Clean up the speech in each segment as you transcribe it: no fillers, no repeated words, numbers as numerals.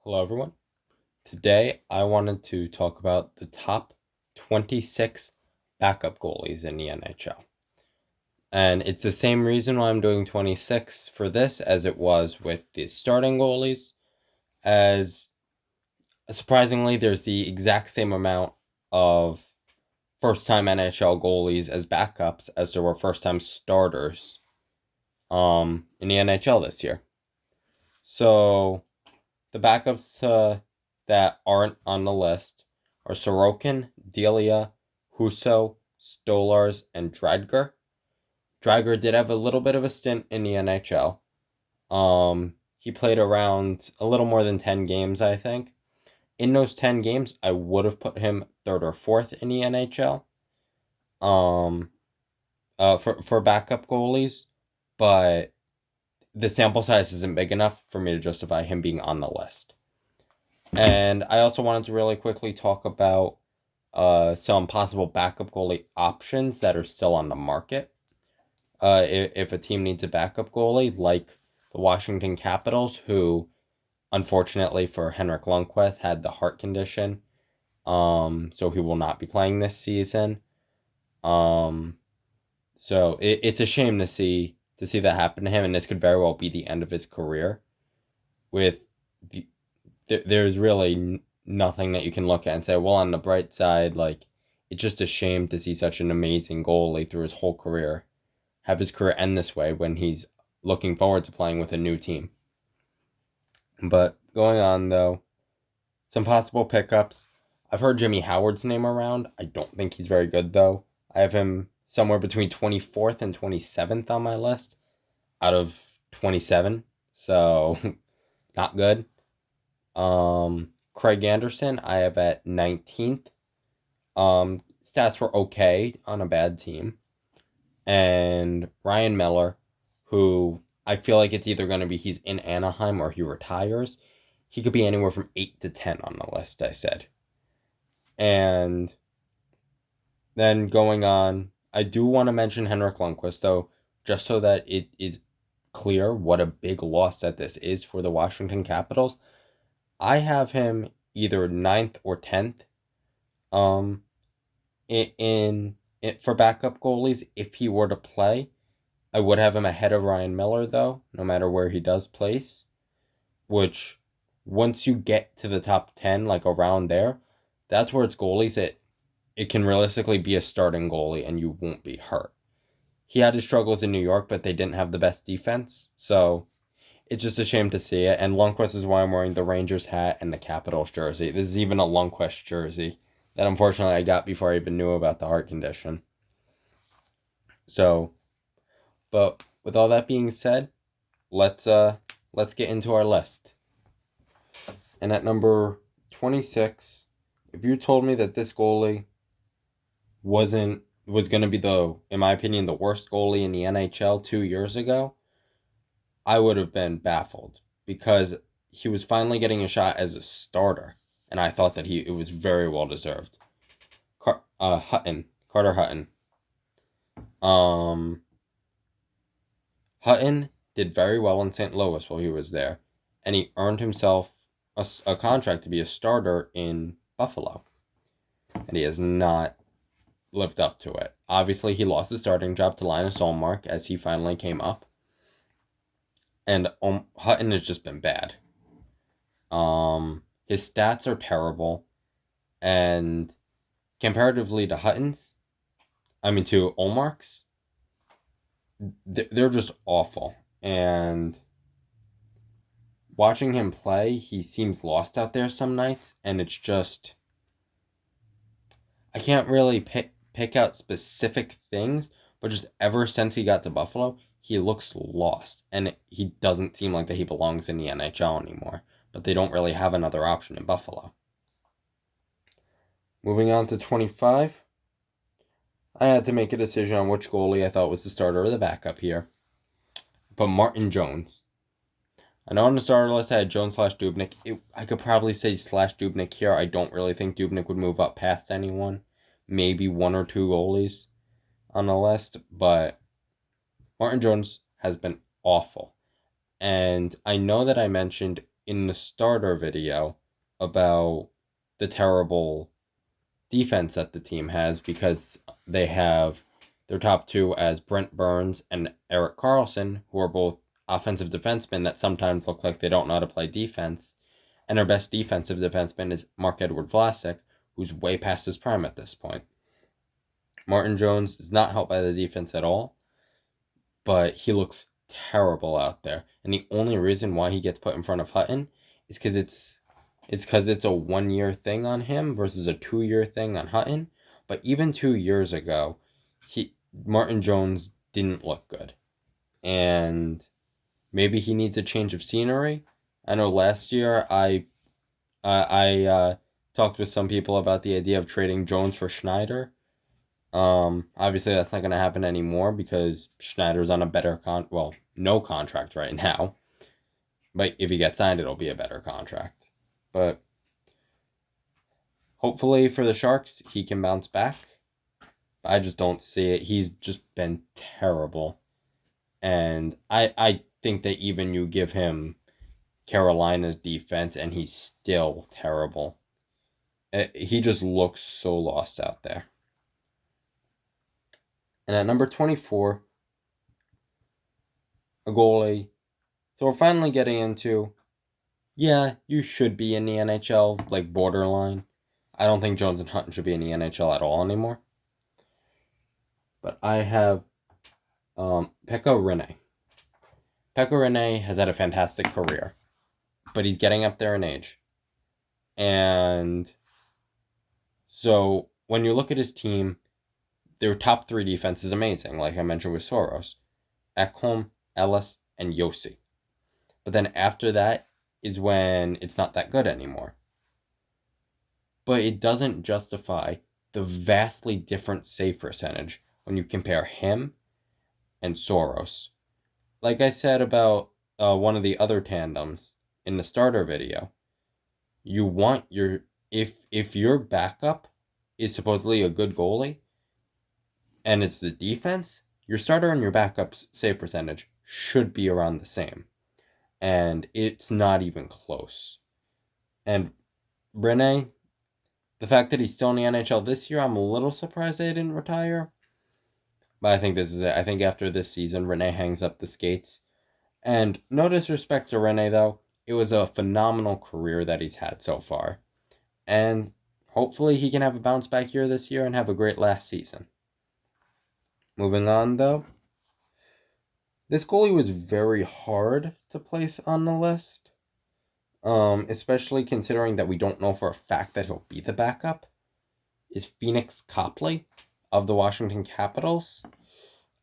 Hello, everyone. Today, I wanted to talk about the top 26 backup goalies in the NHL. And it's the same reason why I'm doing 26 for this as it was with the starting goalies, as surprisingly, there's the exact same amount of first time NHL goalies as backups as there were first time starters in the NHL this year. So the backups that aren't on the list are Sorokin, Delia, Hudson, Stolarz, and Dreidger. Dreidger did have a little bit of a stint in the NHL. He played around a little more than 10 games, I think. In those 10 games, I would have put him third or fourth in the NHL um, for backup goalies, but the sample size isn't big enough for me to justify him being on the list. And I also wanted to really quickly talk about some possible backup goalie options that are still on the market. If a team needs a backup goalie, like the Washington Capitals, who unfortunately for Henrik Lundqvist had the heart condition, so he will not be playing this season. Um, so it's a shame to see that happen to him, and this could very well be the end of his career. With the, there's really nothing that you can look at and say, well, on the bright side, like, it's just a shame to see such an amazing goalie through his whole career have his career end this way when he's looking forward to playing with a new team. But going on, though, some possible pickups. I've heard Jimmy Howard's name around. I don't think he's very good, though. I have him somewhere between 24th and 27th on my list out of 27, so not good. Craig Anderson, I have at 19th. Stats were okay on a bad team. And Ryan Miller, who I feel like it's either going to be he's in Anaheim or he retires. He could be anywhere from 8 to 10 on the list, I said. And then going on, I do want to mention Henrik Lundqvist, though, just so that it is clear what a big loss that this is for the Washington Capitals. I have him either 9th or 10th um, for backup goalies. If he were to play, I would have him ahead of Ryan Miller, though, no matter where he does place, which once you get to the top 10, like around there, that's where it's goalies. It can realistically be a starting goalie and you won't be hurt. He had his struggles in New York, but they didn't have the best defense, so it's just a shame to see it. And Lundqvist is why I'm wearing the Rangers hat and the Capitals jersey. This is even a Lundqvist jersey that unfortunately I got before I even knew about the heart condition. So, but with all that being said, let's get into our list. And at number 26, if you told me that this goalie was going to be in my opinion, the worst goalie in the NHL 2 years ago, I would have been baffled because he was finally getting a shot as a starter, and I thought that it was very well deserved. Carter Hutton. Um, Hutton did very well in St. Louis while he was there, and he earned himself a contract to be a starter in Buffalo, and he has not lived up to it. Obviously, he lost his starting job to Linus Ullmark as he finally came up, and Hutton has just been bad. His stats are terrible, and comparatively to to Ullmark's, they're just awful. And watching him play, he seems lost out there some nights, and it's just I can't really pick out specific things, but just ever since he got to Buffalo, he looks lost, and he doesn't seem like that he belongs in the NHL anymore. But they don't really have another option in Buffalo. Moving on to 25, I had to make a decision on which goalie I thought was the starter or the backup here. But Martin Jones. I know on the starter list I had Jones / Dubnyk. I could probably say / Dubnyk here. I don't really think Dubnyk would move up past anyone. Maybe one or two goalies on the list, but Martin Jones has been awful. And I know that I mentioned in the starter video about the terrible defense that the team has because they have their top two as Brent Burns and Erik Karlsson, who are both offensive defensemen that sometimes look like they don't know how to play defense. And our best defensive defenseman is Marc-Edouard Vlasic, who's way past his prime at this point. Martin Jones is not helped by the defense at all, but he looks terrible out there. And the only reason why he gets put in front of Hutton is because it's a 1-year thing on him versus a 2-year thing on Hutton. But even 2 years ago, Martin Jones didn't look good. And maybe he needs a change of scenery. I know last year I talked with some people about the idea of trading Jones for Schneider. Obviously that's not going to happen anymore because Schneider's on a better no contract right now. But if he gets signed, it'll be a better contract. But hopefully for the Sharks, he can bounce back. I just don't see it. He's just been terrible. And I think that even you give him Carolina's defense and he's still terrible. He just looks so lost out there. And at number 24, a goalie. So we're finally getting into, yeah, you should be in the NHL, like borderline. I don't think Jones and Hutton should be in the NHL at all anymore. But I have Pekka Rinne. Pekka Rinne has had a fantastic career, but he's getting up there in age. And so when you look at his team, their top three defense is amazing, like I mentioned with Sorokin, Ekholm, Ellis, and Josi. But then after that is when it's not that good anymore. But it doesn't justify the vastly different save percentage when you compare him and Sorokin. Like I said about one of the other tandems in the starter video, you want if your backup is supposedly a good goalie and it's the defense, your starter and your backup's save percentage should be around the same. And it's not even close. And Rinne, the fact that he's still in the NHL this year, I'm a little surprised they didn't retire. But I think this is it. I think after this season, Rinne hangs up the skates. And no disrespect to Rinne, though, it was a phenomenal career that he's had so far. And hopefully he can have a bounce back year this year and have a great last season. Moving on, though. This goalie was very hard to place on the list. Especially considering that we don't know for a fact that he'll be the backup, is Phoenix Copley of the Washington Capitals.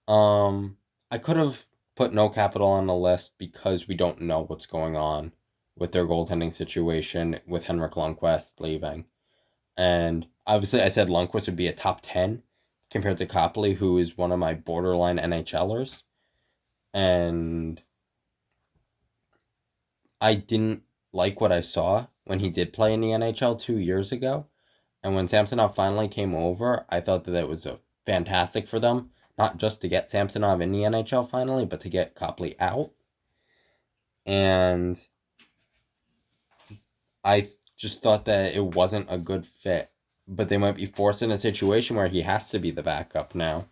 I could have put no capital on the list because we don't know what's going on with their goaltending situation with Henrik Lundqvist leaving. And obviously I said Lundqvist would be a top 10 compared to Copley, who is one of my borderline NHLers. And I didn't like what I saw when he did play in the NHL 2 years ago. And when Samsonov finally came over, I thought that it was fantastic for them. Not just to get Samsonov in the NHL finally, but to get Copley out. And I just thought that it wasn't a good fit. But they might be forced in a situation where he has to be the backup now.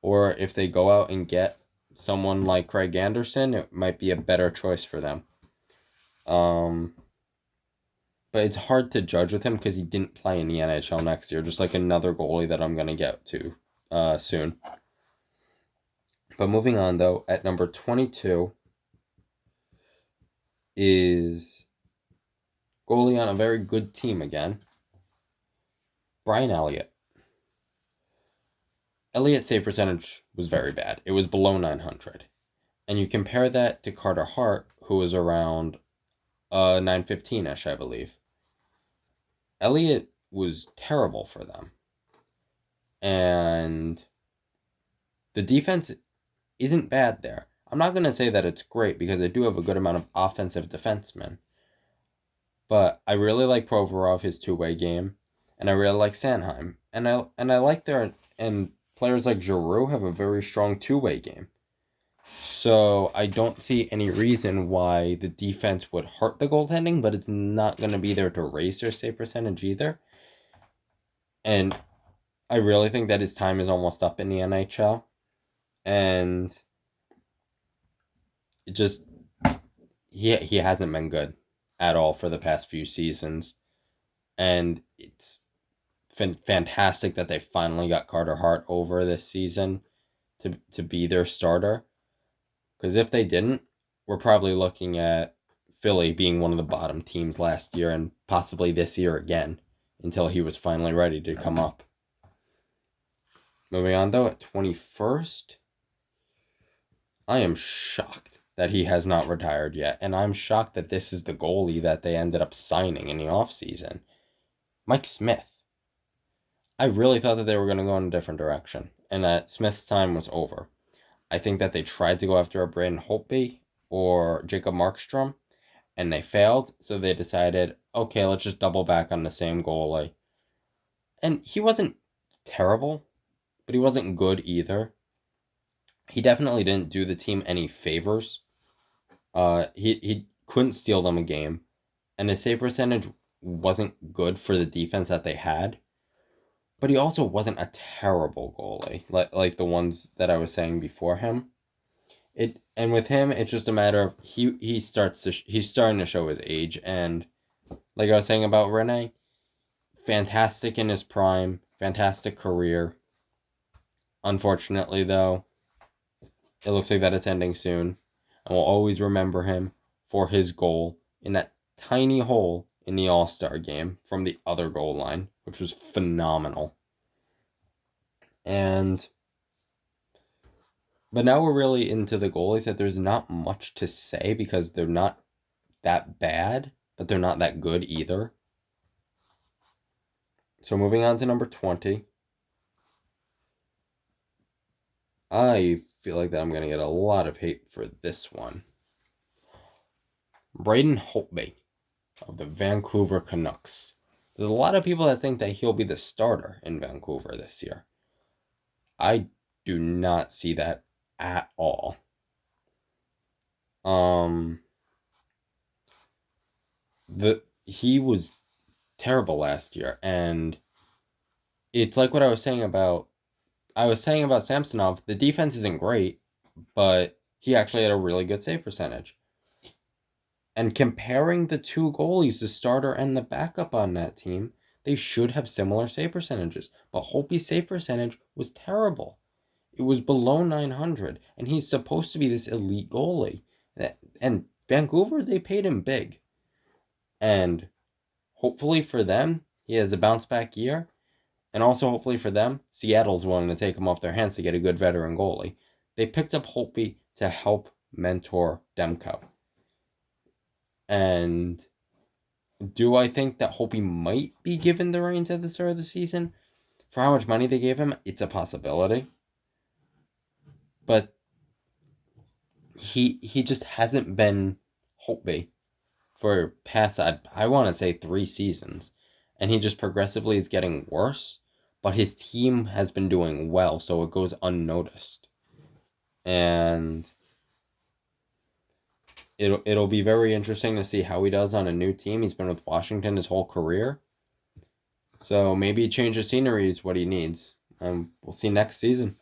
Or if they go out and get someone like Craig Anderson, it might be a better choice for them. But it's hard to judge with him because he didn't play in the NHL next year, just like another goalie that I'm going to get to soon. But moving on, though, at number 22 is goalie on a very good team again, Brian Elliott. Elliott's save percentage was very bad. It was below 900. And you compare that to Carter Hart, who was around 915-ish, I believe. Elliott was terrible for them. And the defense isn't bad there. I'm not going to say that it's great because they do have a good amount of offensive defensemen. But I really like Provorov, his two-way game. And I really like Sanheim. And I like and players like Giroux have a very strong two-way game. So I don't see any reason why the defense would hurt the goaltending, but it's not going to be there to raise their save percentage either. And I really think that his time is almost up in the NHL. And it just, he hasn't been good at all for the past few seasons. And it's fantastic that they finally got Carter Hart over this season to be their starter. Because if they didn't, we're probably looking at Philly being one of the bottom teams last year and possibly this year again until he was finally ready to come up. Moving on though, at 21st, I am shocked that he has not retired yet, and I'm shocked that this is the goalie that they ended up signing in the offseason. Mike Smith. I really thought that they were going to go in a different direction, and that Smith's time was over. I think that they tried to go after a Braden Holtby or Jacob Markstrom, and they failed, so they decided, okay, let's just double back on the same goalie. And he wasn't terrible, but he wasn't good either. He definitely didn't do the team any favors. He couldn't steal them a game, and his save percentage wasn't good for the defense that they had. But he also wasn't a terrible goalie, like the ones that I was saying before him. And with him, it's just a matter of he's starting to show his age, and like I was saying about Rene, fantastic in his prime, fantastic career. Unfortunately, though, it looks like that it's ending soon, and we'll always remember him for his goal in that tiny hole in the All-Star game from the other goal line, which was phenomenal. But now we're really into the goalies that there's not much to say because they're not that bad, but they're not that good either. So moving on to number 20. I feel like that I'm going to get a lot of hate for this one. Braden Holtby of the Vancouver Canucks. There's a lot of people that think that he'll be the starter in Vancouver this year. I do not see that at all. He was terrible last year, and it's like what I was saying about Samsonov. The defense isn't great, but he actually had a really good save percentage. And comparing the two goalies, the starter and the backup on that team, they should have similar save percentages. But Holtby's save percentage was terrible. It was below 900, and he's supposed to be this elite goalie. And Vancouver, they paid him big. And hopefully for them, he has a bounce back year. And also hopefully for them, Seattle's willing to take him off their hands to get a good veteran goalie. They picked up Holtby to help mentor Demko. And do I think that Holtby might be given the reins at the start of the season? For how much money they gave him, it's a possibility. But he just hasn't been Holtby for past, I want to say 3 seasons. And he just progressively is getting worse. But his team has been doing well, so it goes unnoticed. And it'll be very interesting to see how he does on a new team. He's been with Washington his whole career. So maybe change of scenery is what he needs. We'll see next season.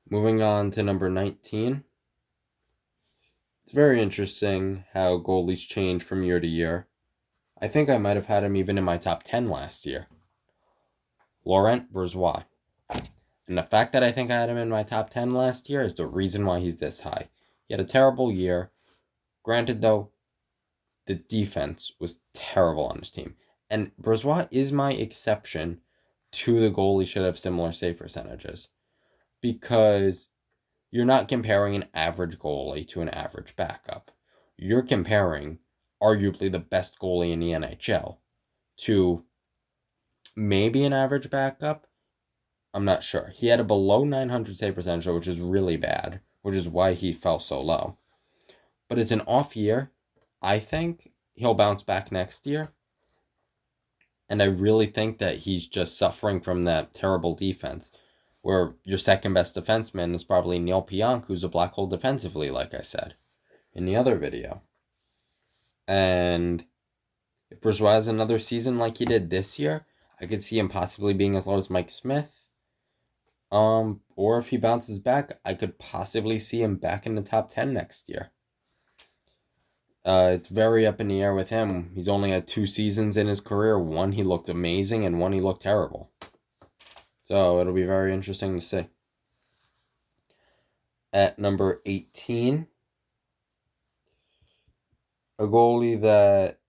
Moving on to number 19. It's very interesting how goalies change from year to year. I think I might have had him even in my top 10 last year. Laurent Brossoit. And the fact that I think I had him in my top 10 last year is the reason why he's this high. He had a terrible year. Granted, though, the defense was terrible on his team. And Brossoit is my exception to the goalie should have similar save percentages. Because you're not comparing an average goalie to an average backup. You're comparing arguably the best goalie in the NHL to maybe an average backup. I'm not sure. He had a below 900 save percentage, which is really bad, which is why he fell so low. But it's an off year. I think he'll bounce back next year. And I really think that he's just suffering from that terrible defense. where your second best defenseman is probably Neil Pionk, who's a black hole defensively, like I said in the other video. And if Bourgeois has another season like he did this year, I could see him possibly being as low as Mike Smith. Or if he bounces back, I could possibly see him back in the top 10 next year. It's very up in the air with him. He's only had 2 seasons in his career. One he looked amazing and one he looked terrible. So it'll be very interesting to see. At number 18, a goalie that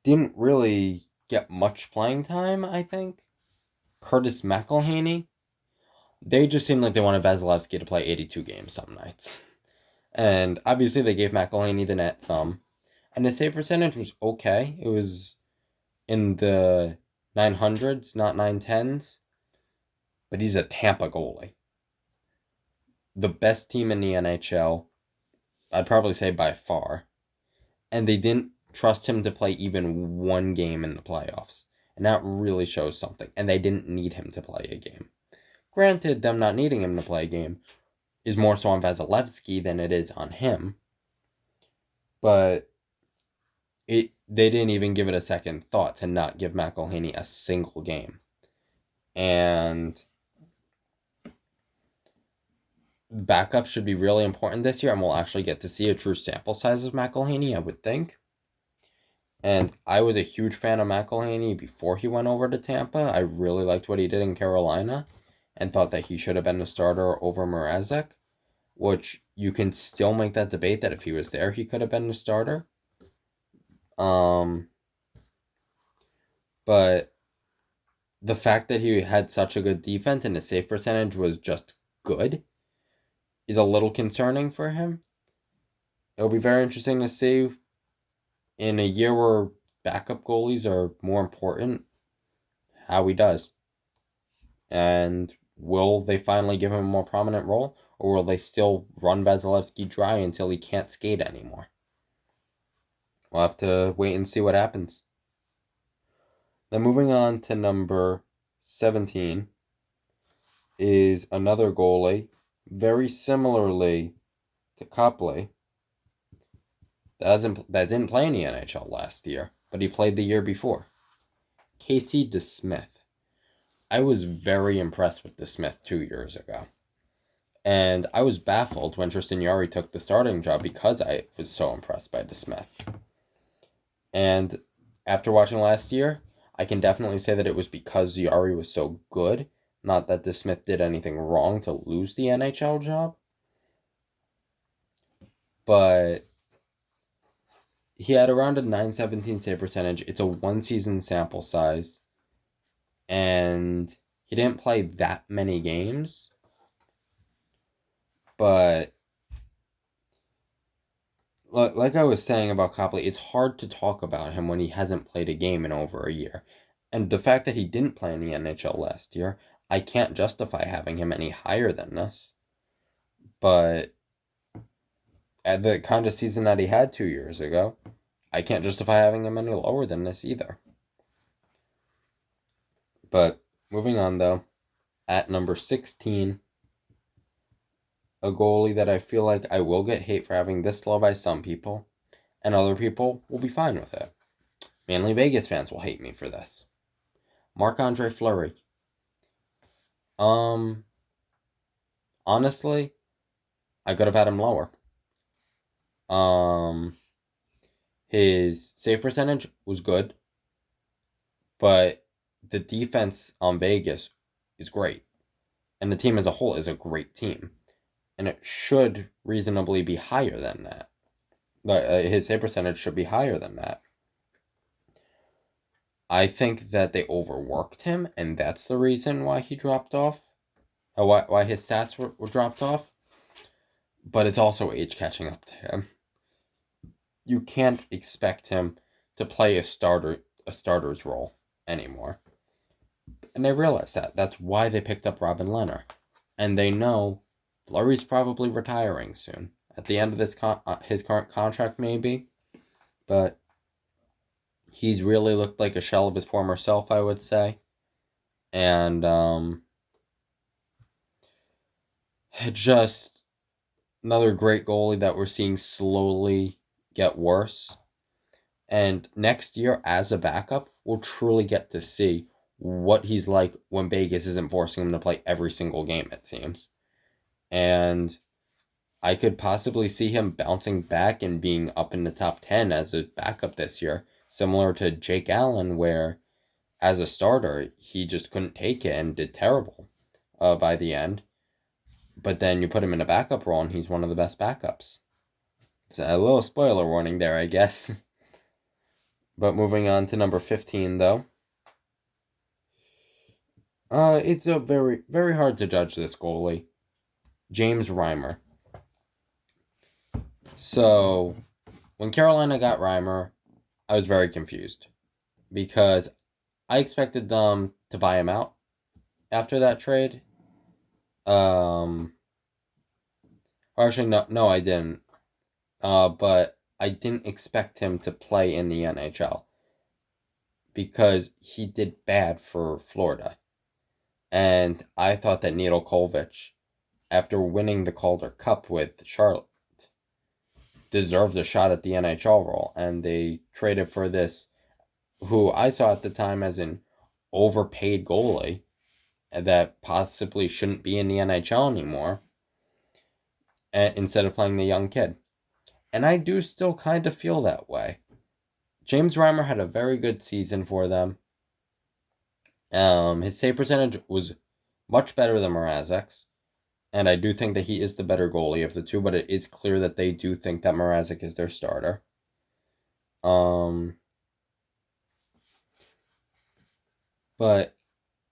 didn't really get much playing time, I think. Curtis McElhaney. They just seemed like they wanted Vasilevsky to play 82 games some nights. And obviously they gave McElhaney the net some. And his save percentage was okay. It was in the 900s, not 910s. But he's a Tampa goalie. The best team in the NHL, I'd probably say by far. And they didn't trust him to play even one game in the playoffs. And that really shows something. And they didn't need him to play a game. Granted, them not needing him to play a game is more so on Vasilevsky than it is on him. But they didn't even give it a second thought to not give McElhaney a single game. And backup should be really important this year, and we'll actually get to see a true sample size of McElhaney, I would think. And I was a huge fan of McElhaney before he went over to Tampa. I really liked what he did in Carolina and thought that he should have been the starter over Mrazek, which you can still make that debate that if he was there, he could have been the starter. But the fact that he had such a good defense and his save percentage was just good is a little concerning for him. It'll be very interesting to see in a year where backup goalies are more important how he does. And will they finally give him a more prominent role, or will they still run Vasilevsky dry until he can't skate anymore? We'll have to wait and see what happens. Then moving on to number 17 is another goalie, very similarly to Copley, that didn't play in the NHL last year, but he played the year before. Casey DeSmith. I was very impressed with DeSmith 2 years ago. And I was baffled when Tristan Jarry took the starting job because I was so impressed by DeSmith. And after watching last year, I can definitely say that it was because Jarry was so good, not that DeSmith did anything wrong to lose the NHL job. But he had around a .917 save percentage. It's a 1-season sample size. And he didn't play that many games. But like I was saying about Copley, it's hard to talk about him when he hasn't played a game in over a year. And the fact that he didn't play in the NHL last year, I can't justify having him any higher than this. But at the kind of season that he had 2 years ago, I can't justify having him any lower than this either. But moving on though, at number 16, a goalie that I feel like I will get hate for having this low by some people, and other people will be fine with it. Mainly Vegas fans will hate me for this. Marc-Andre Fleury. Honestly, I could have had him lower. His save percentage was good, but the defense on Vegas is great. And the team as a whole is a great team. And it should reasonably be higher than that. His save percentage should be higher than that. I think that they overworked him, and that's the reason why he dropped off. Why his stats were dropped off. But it's also age catching up to him. You can't expect him to play a starter's role anymore. And they realize that. That's why they picked up Robin Lehner. And they know Fleury's probably retiring soon. At the end of his current contract, maybe. But he's really looked like a shell of his former self, I would say. And Just another great goalie that we're seeing slowly get worse. And next year, as a backup, we'll truly get to see what he's like when Vegas isn't forcing him to play every single game, it seems. And I could possibly see him bouncing back and being up in the top 10 as a backup this year, similar to Jake Allen, where as a starter, he just couldn't take it and did terrible by the end. But then you put him in a backup role, and he's one of the best backups. It's a little spoiler warning there, I guess. But moving on to number 15, though. It's a very, very hard to judge this goalie. James Reimer. So, when Carolina got Reimer, I was very confused. Because I expected them to buy him out after that trade. Or actually, no, I didn't. But I didn't expect him to play in the NHL. Because he did bad for Florida. And I thought that Nedeljkovic, after winning the Calder Cup with Charlotte, deserved a shot at the NHL role. And they traded for this, who I saw at the time as an overpaid goalie that possibly shouldn't be in the NHL anymore, instead of playing the young kid. And I do still kind of feel that way. James Reimer had a very good season for them. His save percentage was much better than Mrazek's, and I do think that he is the better goalie of the two, but it is clear that they do think that Mrazek is their starter. But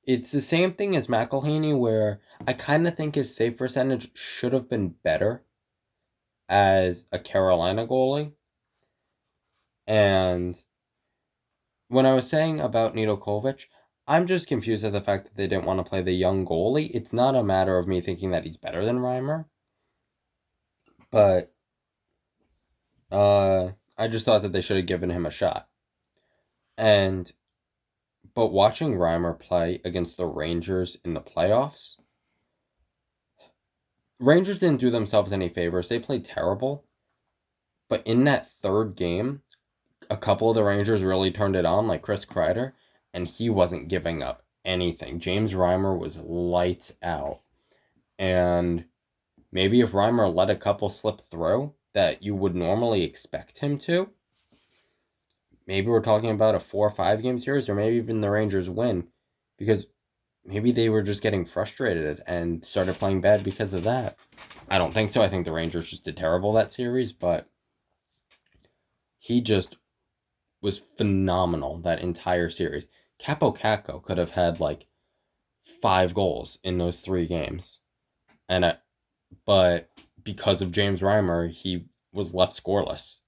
it's the same thing as McElhaney, where I kind of think his save percentage should have been better as a Carolina goalie. And when I was saying about Nedeljkovic, I'm just confused at the fact that they didn't want to play the young goalie. It's not a matter of me thinking that he's better than Reimer, but I just thought that they should have given him a shot. But watching Reimer play against the Rangers in the playoffs, Rangers didn't do themselves any favors. They played terrible. But in that third game, a couple of the Rangers really turned it on, like Chris Kreider, and he wasn't giving up anything. James Reimer was lights out. And maybe if Reimer let a couple slip through that you would normally expect him to, maybe we're talking about a 4 or 5 game series, or maybe even the Rangers win, because maybe they were just getting frustrated and started playing bad because of that. I don't think so. I think the Rangers just did terrible that series, but he just was phenomenal that entire series. Capo Caco could have had like 5 goals in those 3 games. But because of James Reimer, he was left scoreless.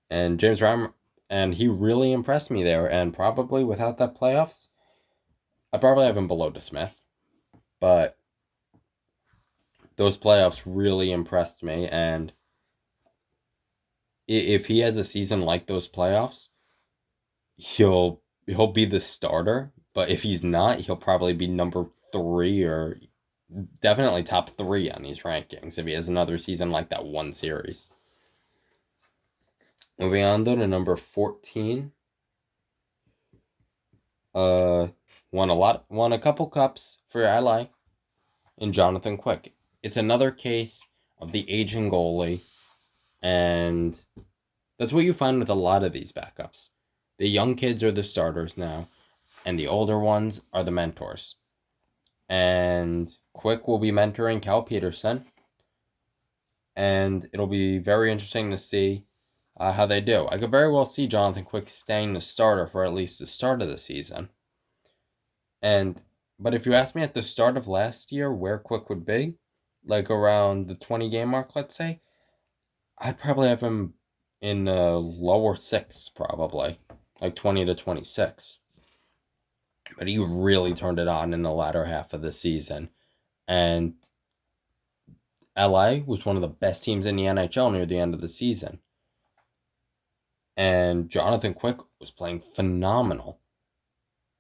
And James Reimer, and he really impressed me there, and probably without that playoffs, I'd probably have him below DeSmith. But those playoffs really impressed me, and if he has a season like those playoffs, he'll be the starter. But if he's not, he'll probably be number 3 or definitely top 3 on these rankings if he has another season like that one series. Moving on though to number 14. Won a couple cups for LA in Jonathan Quick. It's another case of the aging goalie, and that's what you find with a lot of these backups. The young kids are the starters now, and the older ones are the mentors. And Quick will be mentoring Cal Peterson, and it'll be very interesting to see how they do. I could very well see Jonathan Quick staying the starter for at least the start of the season. But if you asked me at the start of last year where Quick would be, like around the 20 game mark, let's say, I'd probably have him in the lower 6, probably, like 20 to 26. But he really turned it on in the latter half of the season. And LA was one of the best teams in the NHL near the end of the season. And Jonathan Quick was playing phenomenal.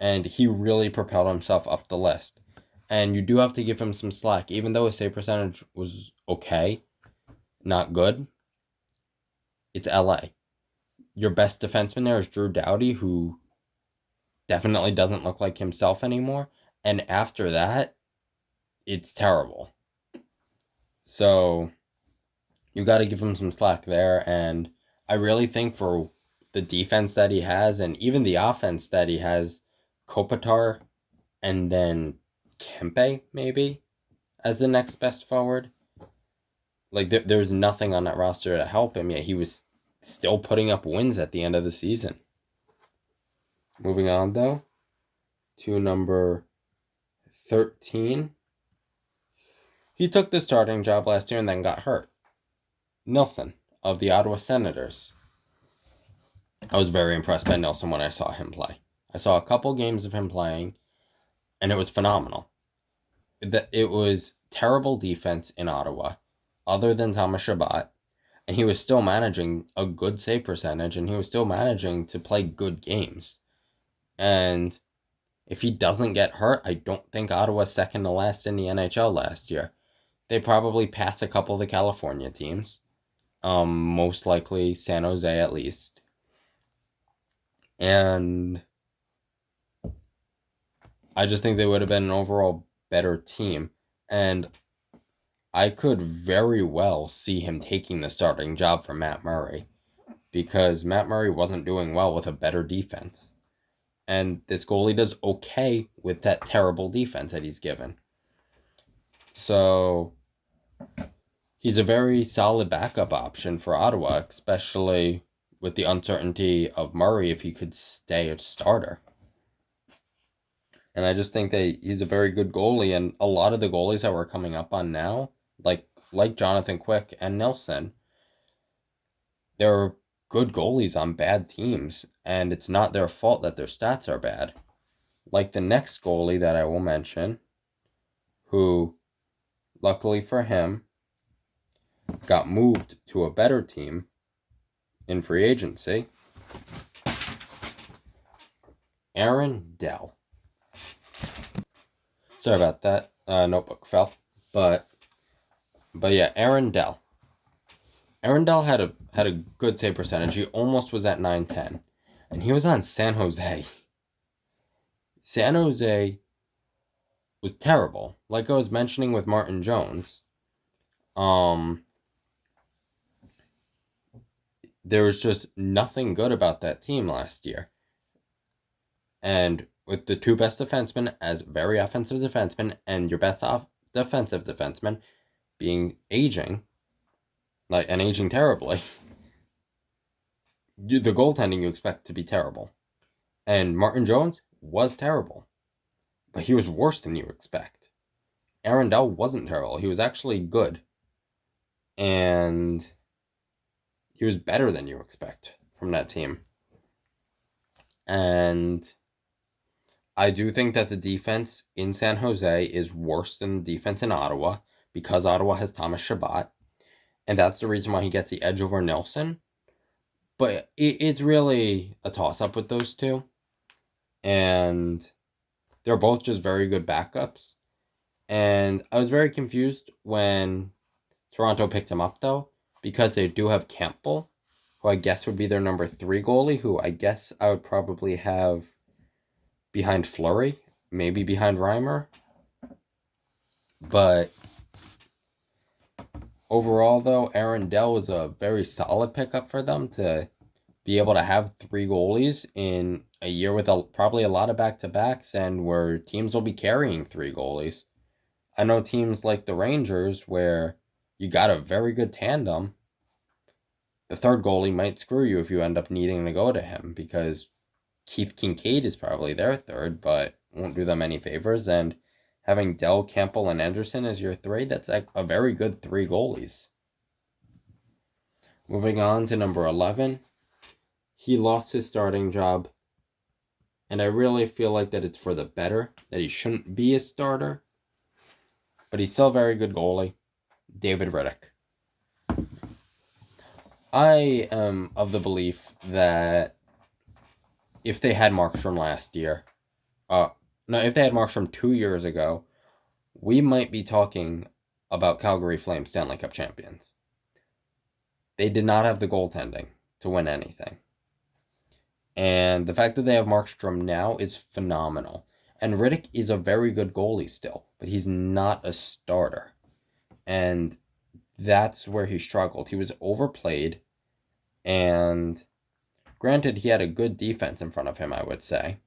And he really propelled himself up the list. And you do have to give him some slack. Even though his save percentage was okay, not good, it's LA. Your best defenseman there is Drew Doughty, who definitely doesn't look like himself anymore. And after that, it's terrible. So you got to give him some slack there. And I really think for the defense that he has and even the offense that he has, Kopitar and then Kempe maybe as the next best forward. Like there's nothing on that roster to help him, yet he was still putting up wins at the end of the season. Moving on though to number 13. He took the starting job last year and then got hurt. Nilsson of the Ottawa Senators. I was very impressed by Nilsson when I saw him play. I saw a couple games of him playing, and it was phenomenal. It was terrible defense in Ottawa, other than Thomas Chabot, and he was still managing a good save percentage, and he was still managing to play good games. And if he doesn't get hurt, I don't think Ottawa's second to last in the NHL last year. They probably pass a couple of the California teams, most likely San Jose at least. And I just think they would have been an overall better team. And I could very well see him taking the starting job for Matt Murray, because Matt Murray wasn't doing well with a better defense. And this goalie does okay with that terrible defense that he's given. So he's a very solid backup option for Ottawa, especially with the uncertainty of Murray if he could stay a starter. And I just think that he's a very good goalie, and a lot of the goalies that we're coming up on now, like Jonathan Quick and Nilsson, they're good goalies on bad teams, and it's not their fault that their stats are bad. Like the next goalie that I will mention, who, luckily for him, got moved to a better team in free agency, Aaron Dell. Sorry about that. Notebook fell. But yeah, Aaron Dell. Aaron Dell had a good save percentage. He almost was at .910. And he was on San Jose. San Jose was terrible. Like I was mentioning with Martin Jones. There was just nothing good about that team last year. And with the two best defensemen as very offensive defensemen, and your best defensive defenseman being aging, and aging terribly, the goaltending you expect to be terrible. And Martin Jones was terrible, but he was worse than you expect. Aaron Dell wasn't terrible. He was actually good. And he was better than you expect from that team. And I do think that the defense in San Jose is worse than the defense in Ottawa, because Ottawa has Thomas Chabot. And that's the reason why he gets the edge over Nilsson. But it's really a toss-up with those two. And they're both just very good backups. And I was very confused when Toronto picked him up, though, because they do have Campbell, who I guess would be their number 3 goalie, who I guess I would probably have behind Fleury, maybe behind Reimer. But overall, though, Aaron Dell was a very solid pickup for them to be able to have 3 goalies in a year with probably a lot of back-to-backs, and where teams will be carrying 3 goalies. I know teams like the Rangers, where you got a very good tandem, the third goalie might screw you if you end up needing to go to him, because Keith Kincaid is probably their third, but won't do them any favors. And having Dell, Campbell, and Anderson as your 3, that's like a very good 3 goalies. Moving on to number 11. He lost his starting job, and I really feel like that it's for the better, that he shouldn't be a starter. But he's still a very good goalie, David Rittich. I am of the belief that if they had Markstrom last year, if they had Markstrom 2 years ago, we might be talking about Calgary Flames Stanley Cup champions. They did not have the goaltending to win anything. And the fact that they have Markstrom now is phenomenal. And Rittich is a very good goalie still, but he's not a starter. And that's where he struggled. He was overplayed, and granted, he had a good defense in front of him, I would say.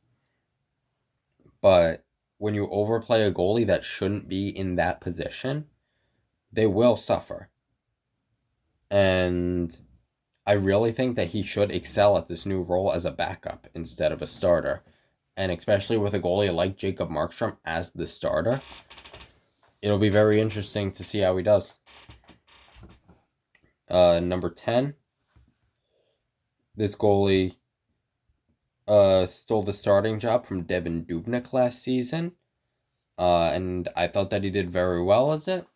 But when you overplay a goalie that shouldn't be in that position, they will suffer. And I really think that he should excel at this new role as a backup instead of a starter. And especially with a goalie like Jacob Markstrom as the starter, it'll be very interesting to see how he does. Number 10, this goalie stole the starting job from Devin Dubnyk last season. And I thought that he did very well as it.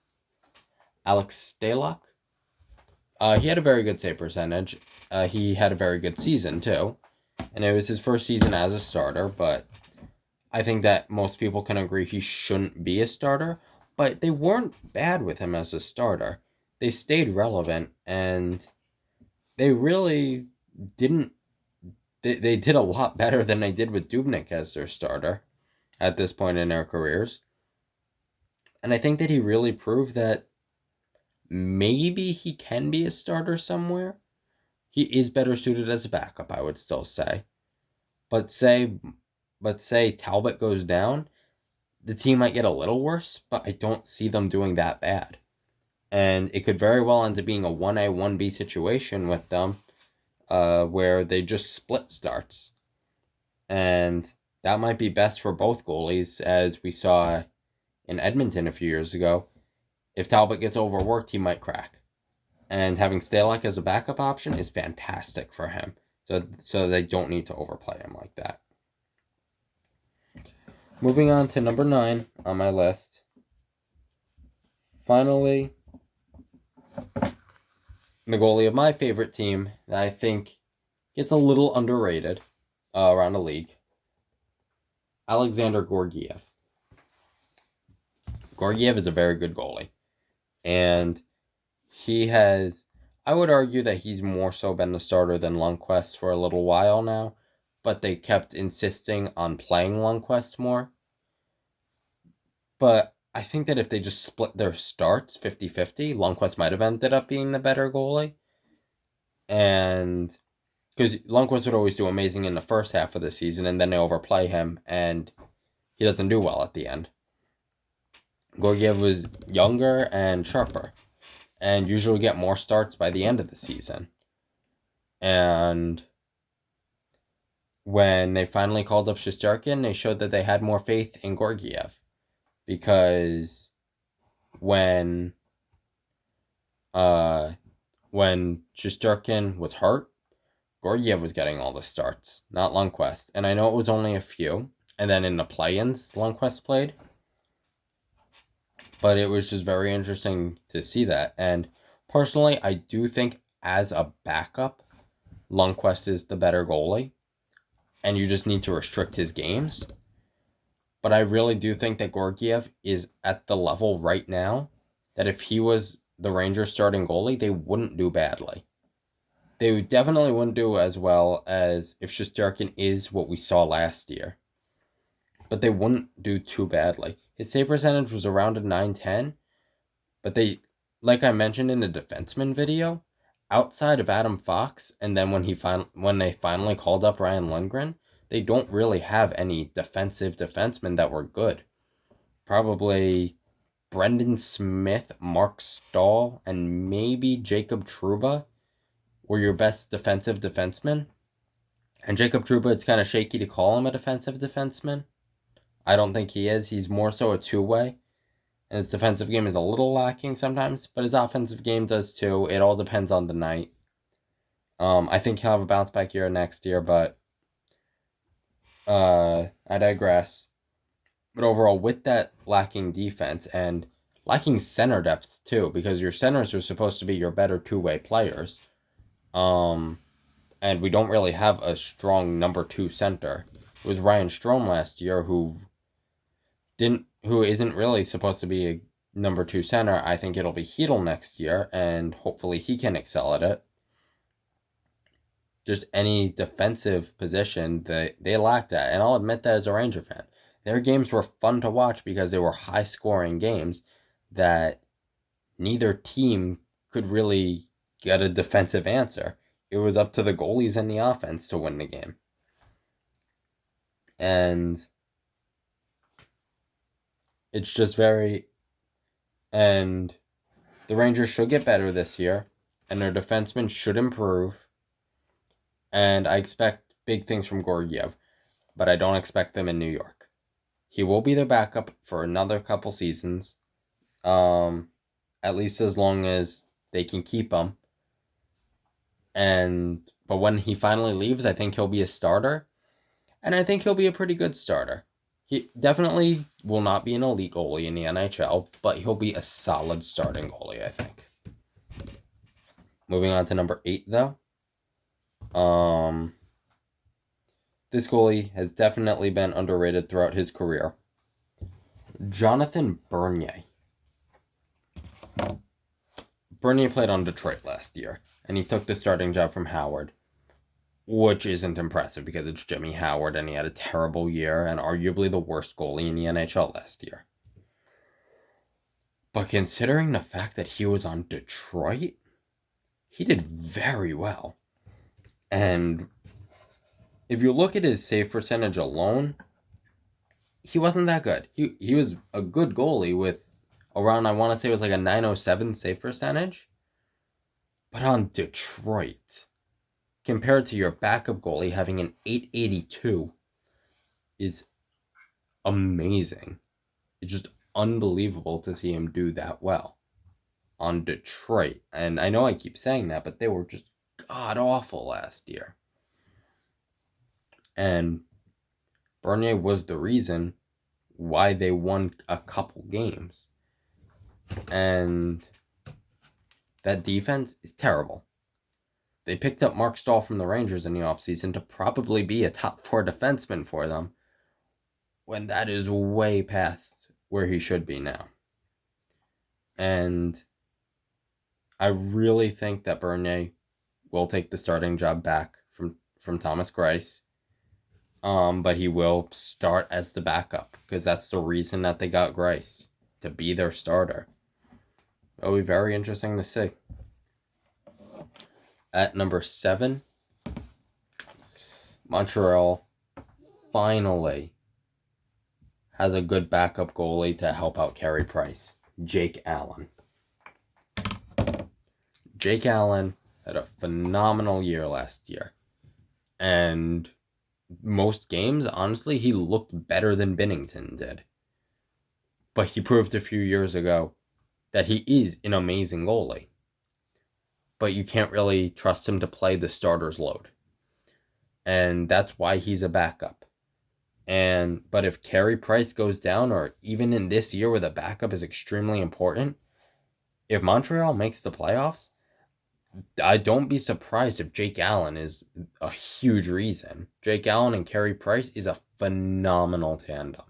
Alex Stolarz. He had a very good save percentage. He had a very good season, too. And it was his first season as a starter, but I think that most people can agree he shouldn't be a starter. But they weren't bad with him as a starter. They stayed relevant, and they really didn't... They did a lot better than they did with Dubnyk as their starter at this point in their careers. And I think that he really proved that maybe he can be a starter somewhere. He is better suited as a backup, I would still say. But say Talbot goes down, the team might get a little worse, but I don't see them doing that bad. And it could very well end up being a 1A, 1B situation with them, where they just split starts. And that might be best for both goalies, as we saw in Edmonton a few years ago. If Talbot gets overworked, he might crack. And having Stolarz as a backup option is fantastic for him. So they don't need to overplay him like that. Moving on to number 9 on my list. Finally, the goalie of my favorite team that I think gets a little underrated around the league. Alexander Georgiev. Georgiev is a very good goalie. And he has, I would argue that he's more so been the starter than Lundqvist for a little while now, but they kept insisting on playing Lundqvist more. But I think that if they just split their starts 50-50, Lundqvist might have ended up being the better goalie. And because Lundqvist would always do amazing in the first half of the season, and then they overplay him, and he doesn't do well at the end. Georgiev was younger and sharper, and usually get more starts by the end of the season. And when they finally called up Shesterkin, they showed that they had more faith in Georgiev. Because when Shesterkin was hurt, Georgiev was getting all the starts, not Lundqvist. And I know it was only a few. And then in the play-ins, Lundqvist played. But it was just very interesting to see that. And personally, I do think as a backup, Lundqvist is the better goalie. And you just need to restrict his games. But I really do think that Georgiev is at the level right now that if he was the Rangers starting goalie, they wouldn't do badly. They definitely wouldn't do as well as if Shesterkin is what we saw last year. But they wouldn't do too badly. His save percentage was around a 9-10. But they, like I mentioned in the defenseman video, outside of Adam Fox, and then when they finally called up Ryan Lundgren, they don't really have any defensive defensemen that were good. Probably Brendan Smith, Mark Stahl, and maybe Jacob Trouba were your best defensive defensemen. And Jacob Trouba, it's kind of shaky to call him a defensive defenseman. I don't think he is. He's more so a two-way. And his defensive game is a little lacking sometimes, but his offensive game does too. It all depends on the night. I think he'll have a bounce back year next year, but I digress. But overall, with that lacking defense and lacking center depth too, because your centers are supposed to be your better two-way players, and we don't really have a strong number 2 center. It was Ryan Strome last year who who isn't really supposed to be a number 2 center. I think it'll be Hedel next year, and hopefully he can excel at it. Just any defensive position, they lacked that. And I'll admit that as a Ranger fan. Their games were fun to watch because they were high-scoring games that neither team could really get a defensive answer. It was up to the goalies and the offense to win the game. And it's just very... And the Rangers should get better this year, and their defensemen should improve. And I expect big things from Georgiev, but I don't expect them in New York. He will be their backup for another couple seasons, at least as long as they can keep him. But when he finally leaves, I think he'll be a starter, and I think he'll be a pretty good starter. He definitely will not be an elite goalie in the NHL, but he'll be a solid starting goalie, I think. Moving on to number 8, though. This goalie has definitely been underrated throughout his career. Jonathan Bernier. Bernier played on Detroit last year, and he took the starting job from Howard, which isn't impressive because it's Jimmy Howard, and he had a terrible year and arguably the worst goalie in the NHL last year. But considering the fact that he was on Detroit, he did very well. And if you look at his save percentage alone, he wasn't that good. He was a good goalie with around, I want to say it was like a 907 save percentage. But on Detroit, compared to your backup goalie having an 882, is amazing. It's just unbelievable to see him do that well on Detroit. And I know I keep saying that, but they were just god-awful last year. And Bernier was the reason why they won a couple games. And that defense is terrible. They picked up Mark Stahl from the Rangers in the offseason to probably be a top 4 defenseman for them, when that is way past where he should be now. And I really think that Bernier will take the starting job back from Thomas Greiss. But he will start as the backup, because that's the reason that they got Greiss, to be their starter. It'll be very interesting to see. At number 7, Montreal finally has a good backup goalie to help out Carey Price, Jake Allen. Jake Allen had a phenomenal year last year. And most games, honestly, he looked better than Binnington did. But he proved a few years ago that he is an amazing goalie. But you can't really trust him to play the starter's load. And that's why he's a backup. But if Carey Price goes down, or even in this year where the backup is extremely important, if Montreal makes the playoffs, I don't be surprised if Jake Allen is a huge reason. Jake Allen and Carey Price is a phenomenal tandem.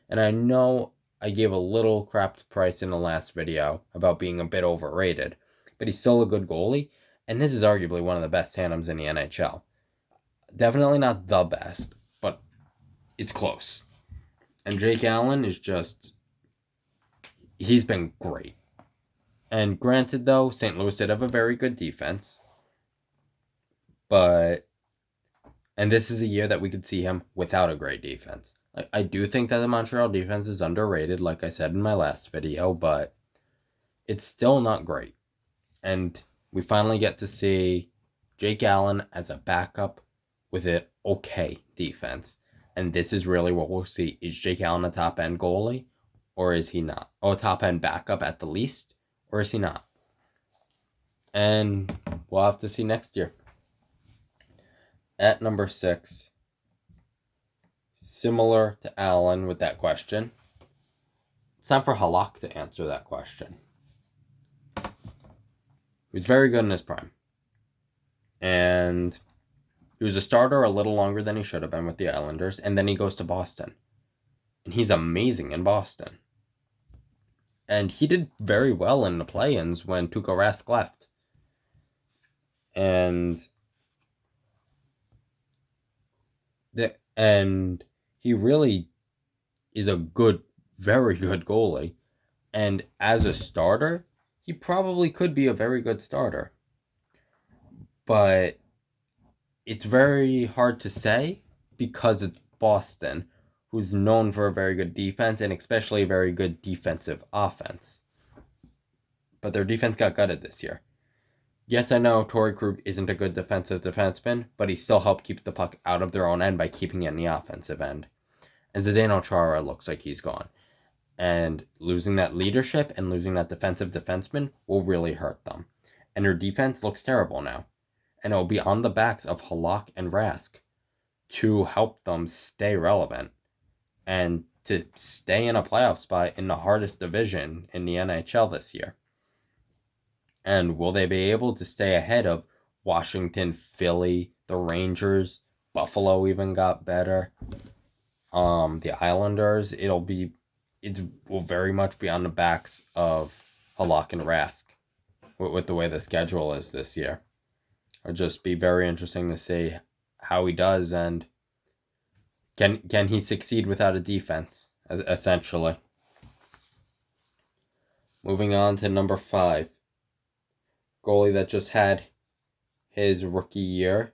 And I know I gave a little crap to Price in the last video about being a bit overrated, but he's still a good goalie, and this is arguably one of the best tandems in the NHL. Definitely not the best, but it's close. And Jake Allen is just... he's been great. And granted, though, St. Louis did have a very good defense. And this is a year that we could see him without a great defense. I do think that the Montreal defense is underrated, like I said in my last video, but it's still not great. And we finally get to see Jake Allen as a backup with an okay defense. And this is really what we'll see. Is Jake Allen a top-end goalie, or is he not? Or a top-end backup at the least, or is he not? And we'll have to see next year. At number 6, similar to Allen with that question, it's time for Halak to answer that question. He was very good in his prime. And he was a starter a little longer than he should have been with the Islanders, and then he goes to Boston. and he's amazing in Boston. And he did very well in the play-ins when Tuukka Rask left. And he really is a good, very good goalie. And as a starter, he probably could be a very good starter. But it's very hard to say because it's Boston, who's known for a very good defense and especially a very good defensive offense. But their defense got gutted this year. Yes, I know Torrey Krug isn't a good defensive defenseman, but he still helped keep the puck out of their own end by keeping it in the offensive end. And Zdeno Chara looks like he's gone. And losing that leadership and losing that defensive defenseman will really hurt them. And their defense looks terrible now. And it will be on the backs of Halak and Rask to help them stay relevant and to stay in a playoff spot in the hardest division in the NHL this year. And will they be able to stay ahead of Washington, Philly, the Rangers, Buffalo even got better, the Islanders? It will very much be on the backs of Halak and Rask with the way the schedule is this year. It'll just be very interesting to see how he does, and can he succeed without a defense, essentially. Moving on to number 5. Goalie that just had his rookie year,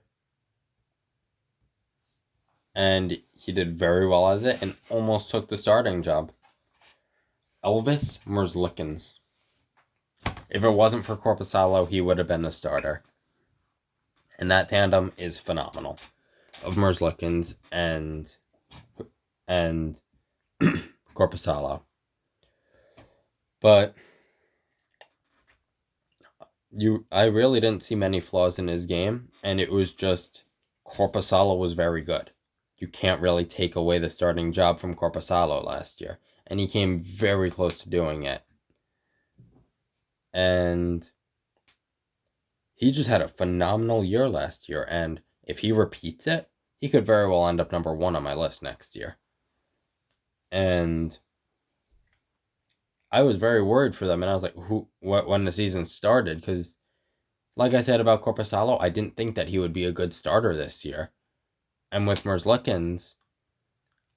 and he did very well as it and almost took the starting job. Elvis Merzlikins. If it wasn't for Korpisalo, he would have been a starter. And that tandem is phenomenal of Merzlikins and Korpisalo. But I really didn't see many flaws in his game, and it was just Korpisalo was very good. You can't really take away the starting job from Korpisalo last year, and he came very close to doing it. And he just had a phenomenal year last year, and if he repeats it, he could very well end up number 1 on my list next year. And I was very worried for them, and I was like, when the season started, because like I said about Korpisalo, I didn't think that he would be a good starter this year. And with Merzlikins,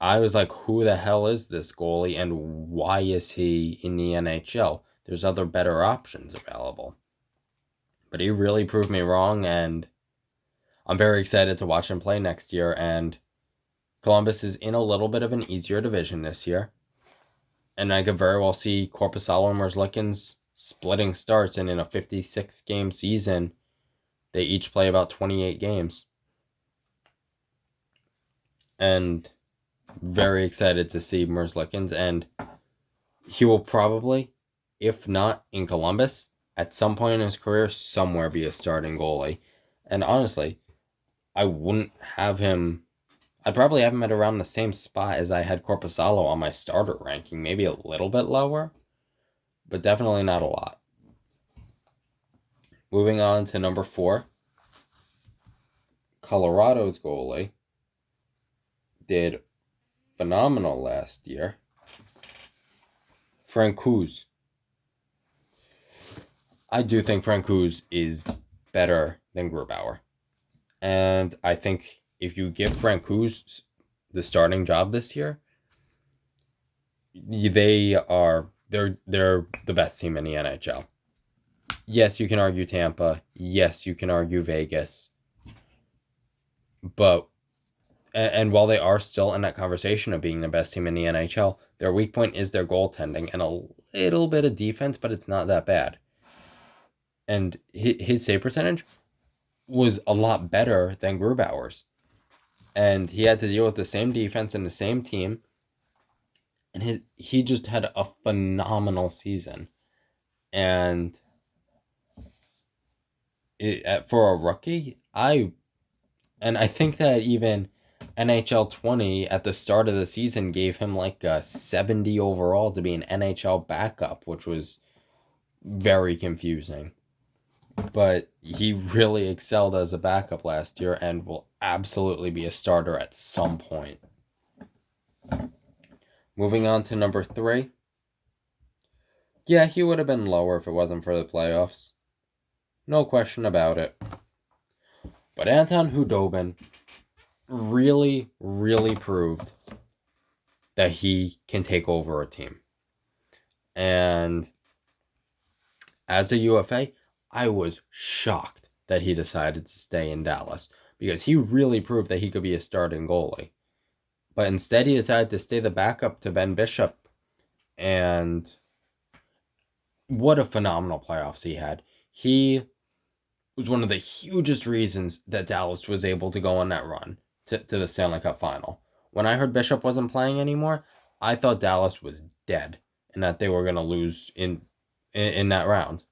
I was like, who the hell is this goalie, and why is he in the NHL? There's other better options available. But he really proved me wrong, and I'm very excited to watch him play next year. And Columbus is in a little bit of an easier division this year. And I could very well see Korpisalo and Merzlikins splitting starts, and in a 56-game season, they each play about 28 games. And very excited to see Merzlikins, and he will probably, if not in Columbus, at some point in his career, somewhere be a starting goalie. And honestly, I wouldn't have him. I'd probably have him at around the same spot as I had Korpisalo on my starter ranking, maybe a little bit lower, but definitely not a lot. Moving on to number 4, Colorado's goalie did phenomenal last year. Francouz. I do think Francouz is better than Grubauer. And I think if you give Francouz the starting job this year, they're the best team in the NHL. Yes, you can argue Tampa. Yes, you can argue Vegas. But and while they are still in that conversation of being the best team in the NHL, their weak point is their goaltending and a little bit of defense, but it's not that bad. And his save percentage was a lot better than Grubauer's. And he had to deal with the same defense and the same team. And he just had a phenomenal season. And for a rookie, I think that even NHL 20 at the start of the season gave him like a 70 overall to be an NHL backup, which was very confusing. But he really excelled as a backup last year and will absolutely be a starter at some point. Moving on to number 3. Yeah, he would have been lower if it wasn't for the playoffs. No question about it. But Anton Khudobin really, really proved that he can take over a team. And as a UFA, I was shocked that he decided to stay in Dallas because he really proved that he could be a starting goalie. But instead, he decided to stay the backup to Ben Bishop. And what a phenomenal playoffs he had. He was one of the hugest reasons that Dallas was able to go on that run to the Stanley Cup final. When I heard Bishop wasn't playing anymore, I thought Dallas was dead and that they were going to lose in that round.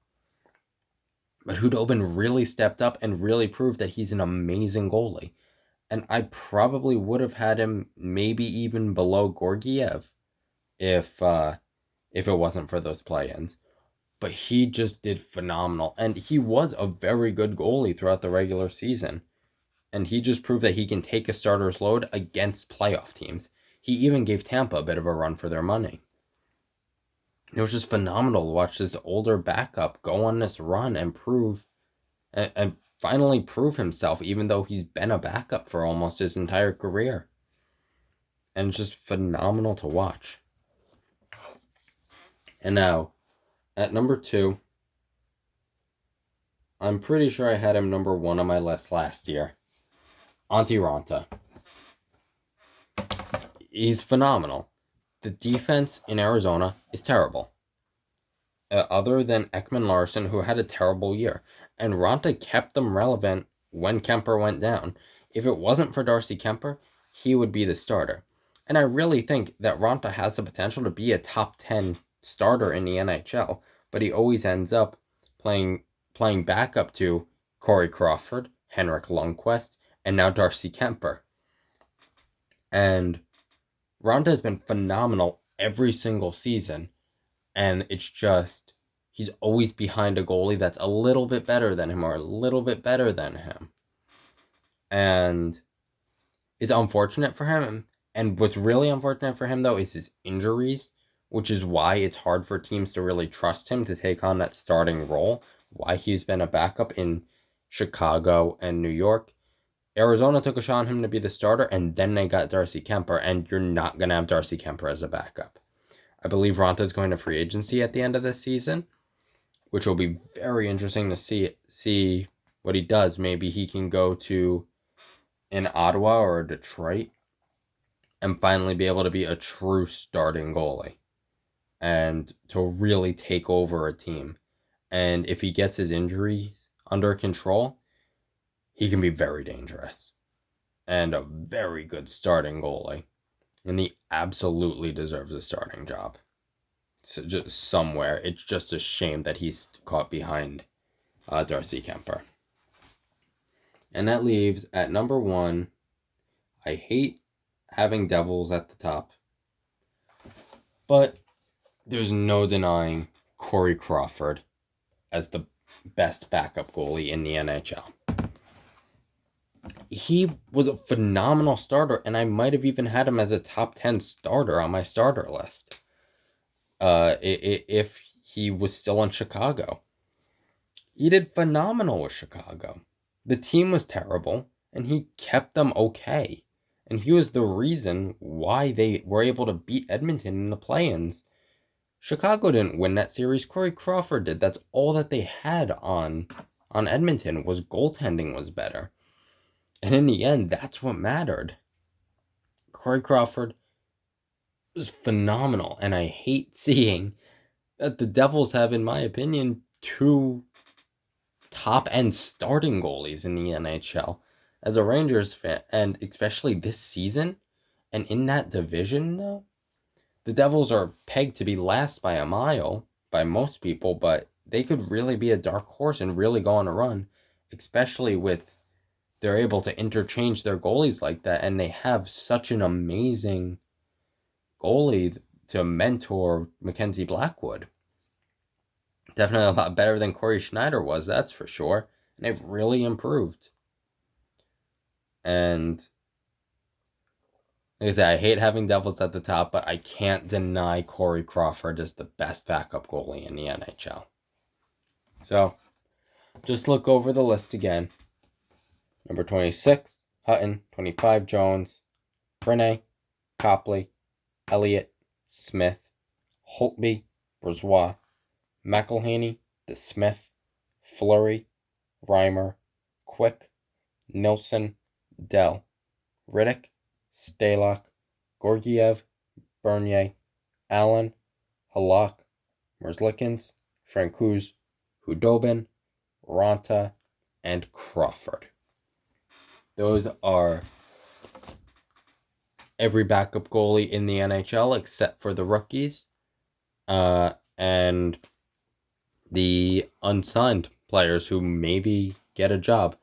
But Khudobin really stepped up and really proved that he's an amazing goalie. And I probably would have had him maybe even below Georgiev if it wasn't for those play-ins. But he just did phenomenal. And he was a very good goalie throughout the regular season. And he just proved that he can take a starter's load against playoff teams. He even gave Tampa a bit of a run for their money. It was just phenomenal to watch this older backup go on this run and prove and finally prove himself, even though he's been a backup for almost his entire career. And it's just phenomenal to watch. And now, at number 2, I'm pretty sure I had him number 1 on my list last year. Antti Raanta. He's phenomenal. The defense in Arizona is terrible. Other than Ekman Larsson, who had a terrible year. And Raanta kept them relevant when Kemper went down. If it wasn't for Darcy Kemper, he would be the starter. And I really think that Raanta has the potential to be a top 10 starter in the NHL, but he always ends up playing backup to Corey Crawford, Henrik Lundqvist, and now Darcy Kemper. And Raanta has been phenomenal every single season, and it's just he's always behind a goalie that's a little bit better than him or a little bit better than him. And it's unfortunate for him. And what's really unfortunate for him, though, is his injuries, which is why it's hard for teams to really trust him to take on that starting role, why he's been a backup in Chicago and New York. Arizona took a shot on him to be the starter, and then they got Darcy Kemper, and you're not going to have Darcy Kemper as a backup. I believe Raanta is going to free agency at the end of this season, which will be very interesting to see what he does. Maybe he can go to an Ottawa or a Detroit and finally be able to be a true starting goalie and to really take over a team. And if he gets his injuries under control, he can be very dangerous and a very good starting goalie. And he absolutely deserves a starting job. So just somewhere. It's just a shame that he's caught behind Darcy Kemper. And that leaves at number 1, I hate having Devils at the top, but there's no denying Corey Crawford as the best backup goalie in the NHL. He was a phenomenal starter, and I might have even had him as a top 10 starter on my starter list. If he was still in Chicago. He did phenomenal with Chicago. The team was terrible, and he kept them okay. And he was the reason why they were able to beat Edmonton in the play-ins. Chicago didn't win that series. Corey Crawford did. That's all that they had on Edmonton was goaltending was better. And in the end, that's what mattered. Corey Crawford was phenomenal, and I hate seeing that the Devils have, in my opinion, 2 top-end starting goalies in the NHL. As a Rangers fan, and especially this season, and in that division, though, the Devils are pegged to be last by a mile by most people, but they could really be a dark horse and really go on a run, especially with they're able to interchange their goalies like that, and they have such an amazing goalie to mentor Mackenzie Blackwood. Definitely a lot better than Corey Schneider was, that's for sure. And they've really improved. And Like I said, I hate having Devils at the top, but I can't deny Corey Crawford is the best backup goalie in the NHL. So, just look over the list again. Number 26, Hutton. 25, Jones. Rene, Copley, Elliott, Smith, Holtby, Bourgeois, McElhaney, DeSmith, Fleury, Reimer, Quick, Nilsson, Dell, Riddick, Stalock, Gorgiev, Bernier, Allen, Halak, Merzlikins, Francouz, Hudobin, Ronta, and Crawford. Those are every backup goalie in the NHL except for the rookies and the unsigned players who maybe get a job.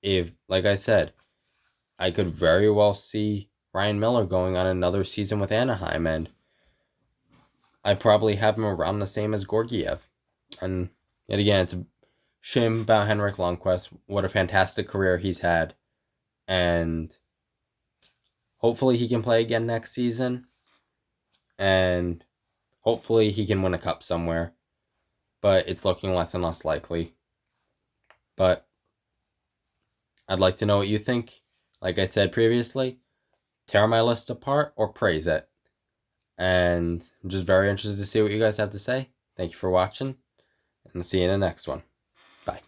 If, like I said, I could very well see Ryan Miller going on another season with Anaheim, and I probably have him around the same as Gorgiev. And yet again, it's a shame about Henrik Lundqvist. What a fantastic career he's had. And hopefully he can play again next season. And hopefully he can win a cup somewhere. But it's looking less and less likely. But I'd like to know what you think. Like I said previously, tear my list apart or praise it. And I'm just very interested to see what you guys have to say. Thank you for watching, and I'll see you in the next one. Bye.